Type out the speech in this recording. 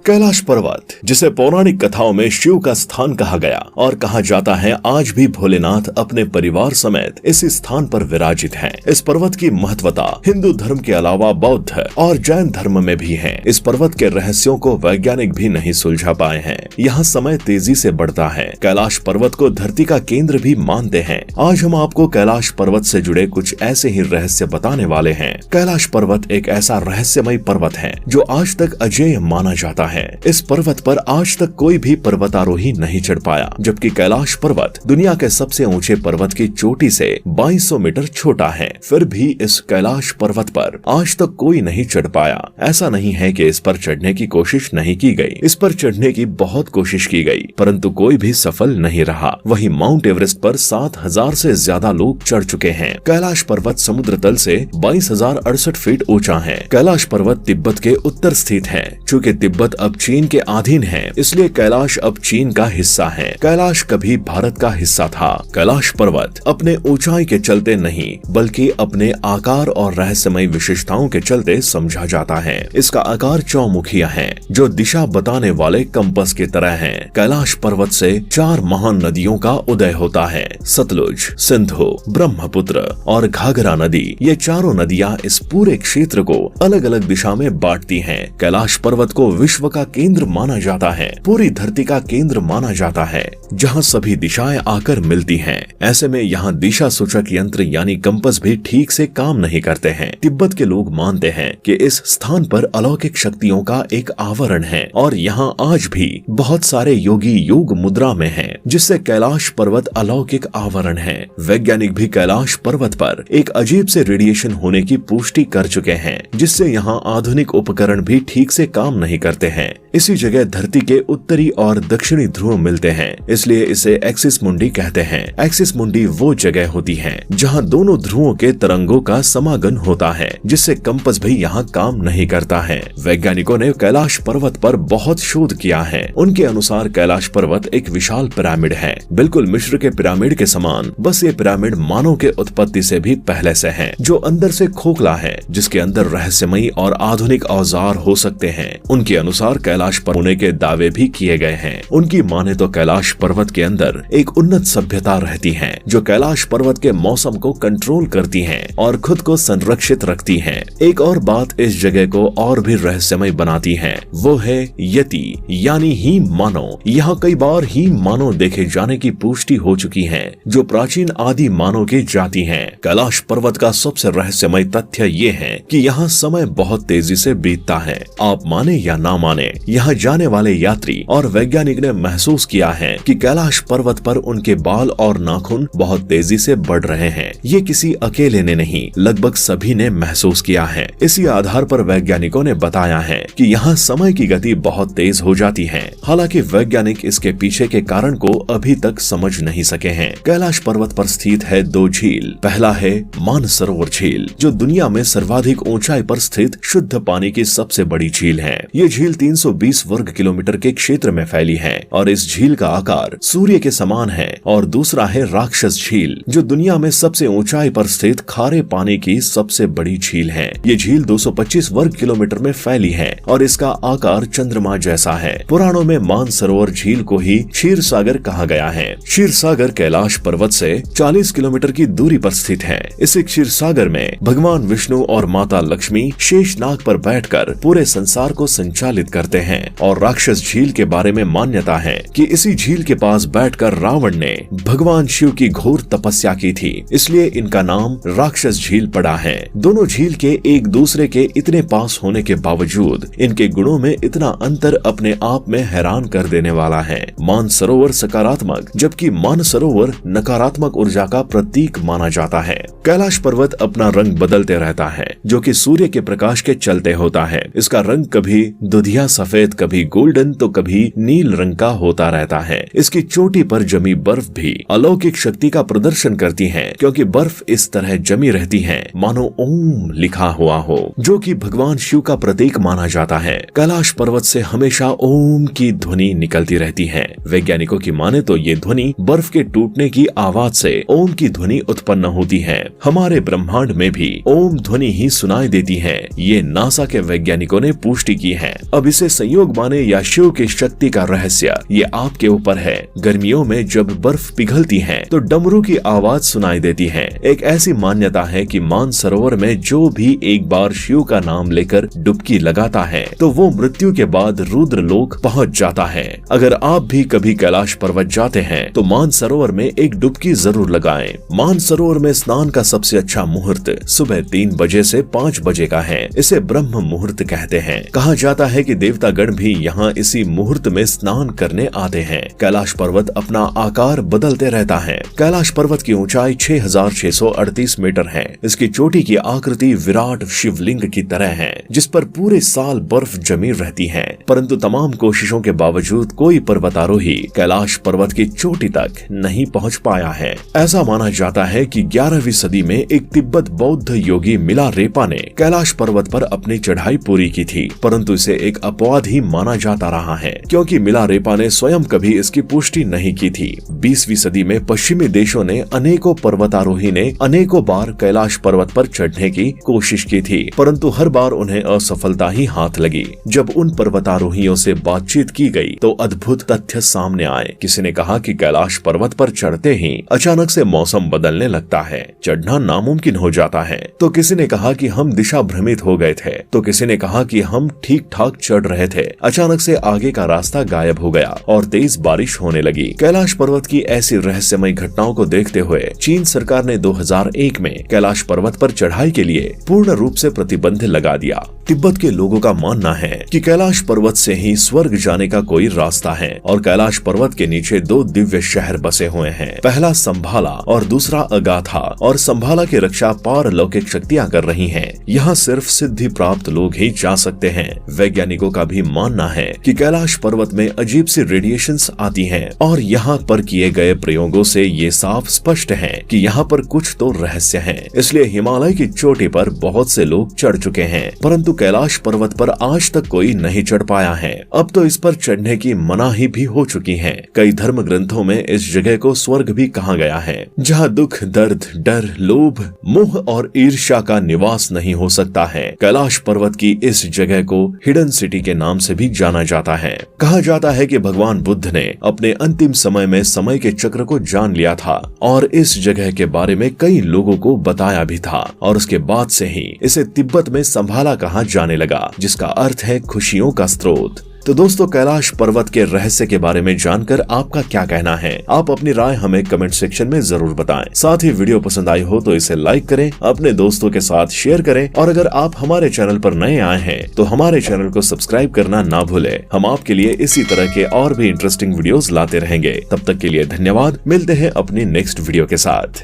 कैलाश पर्वत, जिसे पौराणिक कथाओं में शिव का स्थान कहा गया और कहा जाता है आज भी भोलेनाथ अपने परिवार समेत इस स्थान पर विराजित हैं। इस पर्वत की महत्वता हिंदू धर्म के अलावा बौद्ध और जैन धर्म में भी है। इस पर्वत के रहस्यों को वैज्ञानिक भी नहीं सुलझा पाए हैं। यहाँ समय तेजी से बढ़ता है। कैलाश पर्वत को धरती का केंद्र भी मानते हैं। आज हम आपको कैलाश पर्वत से जुड़े कुछ ऐसे ही रहस्य बताने वाले हैं। कैलाश पर्वत एक ऐसा रहस्यमय पर्वत है जो आज तक अजेय माना जाता है। इस पर्वत पर आज तक कोई भी पर्वतारोही नहीं चढ़ पाया, जबकि कैलाश पर्वत दुनिया के सबसे ऊंचे पर्वत की चोटी से 2200 मीटर छोटा है। फिर भी इस कैलाश पर्वत पर आज तक कोई नहीं चढ़ पाया। ऐसा नहीं है कि इस पर चढ़ने की कोशिश नहीं की गई। इस पर चढ़ने की बहुत कोशिश की गई, परंतु कोई भी सफल नहीं रहा। वहीं माउंट एवरेस्ट पर 7000 से ज्यादा लोग चढ़ चुके हैं। कैलाश पर्वत समुद्र तल से 22,068 फीट ऊंचा है। कैलाश पर्वत तिब्बत के उत्तर स्थित है। चूँकि तिब्बत अब चीन के अधीन है, इसलिए कैलाश अब चीन का हिस्सा है। कैलाश कभी भारत का हिस्सा था। कैलाश पर्वत अपने ऊंचाई के चलते नहीं, बल्कि अपने आकार और रहस्यमय विशेषताओं के चलते समझा जाता है। इसका आकार चौमुखिया है, जो दिशा बताने वाले कंपस की तरह है। कैलाश पर्वत से 4 महान नदियों का उदय होता है। सतलुज, सिंधु, ब्रह्मपुत्र और घाघरा नदी। ये चारों नदियां इस पूरे क्षेत्र को अलग अलग दिशा में बांटती हैं। कैलाश पर्वत को विश्व का केंद्र माना जाता है, पूरी धरती का केंद्र माना जाता है, जहां सभी दिशाएं आकर मिलती हैं। ऐसे में यहाँ दिशा सूचक यंत्र यानी कंपस भी ठीक से काम नहीं करते हैं। तिब्बत के लोग मानते हैं कि इस स्थान पर अलौकिक शक्तियों का एक आवरण है और यहाँ आज भी बहुत सारे योगी योग मुद्रा में हैं, जिससे कैलाश पर्वत अलौकिक आवरण है। वैज्ञानिक भी कैलाश पर्वत पर एक अजीब से रेडिएशन होने की पुष्टि कर चुके हैं, जिससे यहाँ आधुनिक उपकरण भी ठीक से काम नहीं करते हैं। इसी जगह धरती के उत्तरी और दक्षिणी ध्रुव मिलते हैं, इसलिए इसे एक्सिस मुंडी कहते हैं। एक्सिस मुंडी वो जगह होती है जहां दोनों ध्रुवों के तरंगों का समागम होता है, जिससे कंपस भी यहाँ काम नहीं करता है। वैज्ञानिकों ने कैलाश पर्वत पर बहुत शोध किया है। उनके अनुसार कैलाश पर्वत एक विशाल पिरामिड है, बिल्कुल मिस्र के पिरामिड के समान। बस ये पिरामिड मानव के उत्पत्ति से भी पहले से है, जो अंदर से खोखला है, जिसके अंदर रहस्यमयी और आधुनिक औजार हो सकते हैं। उनके अनुसार कैलाश पर होने के दावे भी किए गए हैं। उनकी माने तो कैलाश पर्वत के अंदर एक उन्नत सभ्यता रहती है, जो कैलाश पर्वत के मौसम को कंट्रोल करती है और खुद को संरक्षित रखती है। एक और बात इस जगह को और भी रहस्यमय बनाती है, वो है यति यानी ही मानव। यहाँ कई बार ही मानव देखे जाने की पुष्टि हो चुकी है, जो प्राचीन आदि मानव की जाति है। कैलाश पर्वत का सबसे रहस्यमय तथ्य ये है कि यहाँ समय बहुत तेजी से बीतता है। आप माने या ना माने, यहाँ जाने वाले यात्री और वैज्ञानिक ने महसूस किया है कि कैलाश पर्वत पर उनके बाल और नाखून बहुत तेजी से बढ़ रहे हैं। ये किसी अकेले ने नहीं, लगभग सभी ने महसूस किया है। इसी आधार पर वैज्ञानिकों ने बताया है कि यहाँ समय की गति बहुत तेज हो जाती है। हालांकि वैज्ञानिक इसके पीछे के कारण को अभी तक समझ नहीं सके हैं। कैलाश पर्वत पर स्थित है 2 झील। पहला है मानसरोवर झील, जो दुनिया में सर्वाधिक ऊंचाई पर स्थित शुद्ध पानी की सबसे बड़ी झील है। ये झील 320 वर्ग किलोमीटर के क्षेत्र में फैली है और इस झील का आकार सूर्य के समान है। और दूसरा है राक्षस झील, जो दुनिया में सबसे ऊंचाई पर स्थित खारे पानी की सबसे बड़ी झील है। ये झील 225 वर्ग किलोमीटर में फैली है और इसका आकार चंद्रमा जैसा है। पुराणों में मानसरोवर झील को ही क्षीर सागर कहा गया है। क्षीर सागर कैलाश पर्वत से 40 किलोमीटर की दूरी पर स्थित है। इस क्षीर सागर में भगवान विष्णु और माता लक्ष्मी शेषनाग पर बैठकर पूरे संसार को संचालित करते हैं। और राक्षस झील के बारे में मान्यता है कि इसी झील के पास बैठकर रावण ने भगवान शिव की घोर तपस्या की थी, इसलिए इनका नाम राक्षस झील पड़ा है। दोनों झील के एक दूसरे के इतने पास होने के बावजूद इनके गुणों में इतना अंतर अपने आप में हैरान कर देने वाला है। मानसरोवर सकारात्मक, जबकि मानसरोवर नकारात्मक ऊर्जा का प्रतीक माना जाता है। कैलाश पर्वत अपना रंग बदलते रहता है, जो कि सूर्य के प्रकाश के चलते होता है। इसका रंग कभी दुधिया सफेद, कभी गोल्डन तो कभी नील रंग का होता रहता है। इसकी चोटी पर जमी बर्फ भी अलौकिक शक्ति का प्रदर्शन करती है, क्योंकि बर्फ इस तरह जमी रहती है मानो ओम लिखा हुआ हो, जो कि भगवान शिव का प्रतीक माना जाता है। कैलाश पर्वत से हमेशा ओम की ध्वनि निकलती रहती है। वैज्ञानिकों की माने तो ये ध्वनि बर्फ के टूटने की आवाज से ओम की ध्वनि उत्पन्न होती है। हमारे ब्रह्मांड में भी ओम ध्वनि ही सुनाई देती है। ये नासा के वैज्ञानिकों ने पुष्टि की है। अब इसे संयोग माने या शिव की शक्ति का रहस्य, ये आपके ऊपर है। गर्मियों में जब बर्फ पिघलती है तो डमरू की आवाज सुनाई देती है। एक ऐसी मान्यता है कि मानसरोवर में जो भी एक बार शिव का नाम लेकर डुबकी लगाता है तो वो मृत्यु के बाद रुद्र लोक पहुंच जाता है। अगर आप भी कभी कैलाश पर्वत जाते हैं तो मानसरोवर में एक डुबकी जरूर लगाएं। मानसरोवर में स्नान का सबसे अच्छा मुहूर्त सुबह 3 बजे से 5 बजे का है। इसे ब्रह्म मुहूर्त कहते हैं। कहा जाता है कि देवतागण भी यहाँ इसी मुहूर्त में स्नान करने आते हैं। कैलाश पर्वत अपना आकार बदलते रहता है। कैलाश पर्वत की ऊंचाई 6638 मीटर है। इसकी चोटी की आकृति विराट शिवलिंग की तरह है, जिस पर पूरे साल बर्फ जमी रहती है। परंतु तमाम कोशिशों के बावजूद कोई पर्वतारोही कैलाश पर्वत की चोटी तक नहीं पहुंच पाया है। ऐसा माना जाता है कि 11वीं सदी में एक तिब्बत बौद्ध योगी मिलारेपा ने कैलाश पर्वत पर अपनी चढ़ाई पूरी की थी, परंतु इसे एक अपवाद ही माना जाता रहा है, क्योंकि मिलारेपा ने स्वयं कभी इसकी पुष्टि नहीं की थी। 20वीं सदी में पश्चिमी देशों ने अनेकों पर्वतारोही ने अनेकों बार कैलाश पर्वत पर चढ़ने की कोशिश की थी, परंतु हर बार उन्हें असफलता ही हाथ लगी। जब उन पर्वतारोहियों से बातचीत की गई तो अद्भुत तथ्य सामने आए। किसी ने कहा कि कैलाश पर्वत पर चढ़ते ही अचानक से मौसम बदलने लगता है, चढ़ना नामुमकिन हो जाता है। तो किसी ने कहा कि हम दिशा भ्रमित हो गए थे, तो किसी ने कहा कि हम ठीक ठाक चढ़ रहे थे, अचानक से आगे का रास्ता गायब हो गया और तेज बारिश होने लगी। कैलाश पर्वत की ऐसी रहस्यमय घटनाओं को देखते हुए चीन सरकार ने 2001 में कैलाश पर्वत पर चढ़ाई के लिए पूर्ण रूप से प्रतिबंध लगा दिया। तिब्बत के लोगों का मानना है कि कैलाश पर्वत से ही स्वर्ग जाने का कोई रास्ता है और कैलाश पर्वत के नीचे 2 दिव्य शहर बसे हुए हैं। पहला संभाला और दूसरा अगाथा, और संभाला की रक्षा पारलौकिक शक्तियां कर रही हैं। यहाँ सिर्फ सिद्धि प्राप्त लोग ही जा सकते हैं। वैज्ञानिकों का भी मानना है कि कैलाश पर्वत में अजीब सी रेडिएशंस आती हैं और यहाँ पर किए गए प्रयोगों से ये साफ स्पष्ट है कि यहाँ पर कुछ तो रहस्य है। इसलिए हिमालय की चोटी पर बहुत से लोग चढ़ चुके हैं, परंतु कैलाश पर्वत पर आज तक कोई नहीं चढ़ पाया है। अब तो इस पर चढ़ने की मनाही भी हो चुकी है। कई धर्म ग्रंथों में इस जगह को स्वर्ग भी कहा गया है, जहाँ दुख, दर्द, डर, लोभ, मोह और ईर्ष्या का निवास नहीं हो सकता है। कैलाश पर्वत की इस जगह को हिडन सिटी के नाम से भी जाना जाता है। कहा जाता है कि भगवान बुद्ध ने अपने अंतिम समय में समय के चक्र को जान लिया था और इस जगह के बारे में कई लोगों को बताया भी था, और उसके बाद से ही इसे तिब्बत में संभाला कहा जाने लगा, जिसका अर्थ है खुशियों का स्रोत। तो दोस्तों, कैलाश पर्वत के रहस्य के बारे में जानकर आपका क्या कहना है? आप अपनी राय हमें कमेंट सेक्शन में जरूर बताएं। साथ ही वीडियो पसंद आई हो तो इसे लाइक करें, अपने दोस्तों के साथ शेयर करें, और अगर आप हमारे चैनल पर नए आए हैं तो हमारे चैनल को सब्सक्राइब करना ना भूलें। हम आपके लिए इसी तरह के और भी इंटरेस्टिंग वीडियोस लाते रहेंगे। तब तक के लिए धन्यवाद। मिलते हैं अपनी नेक्स्ट वीडियो के साथ।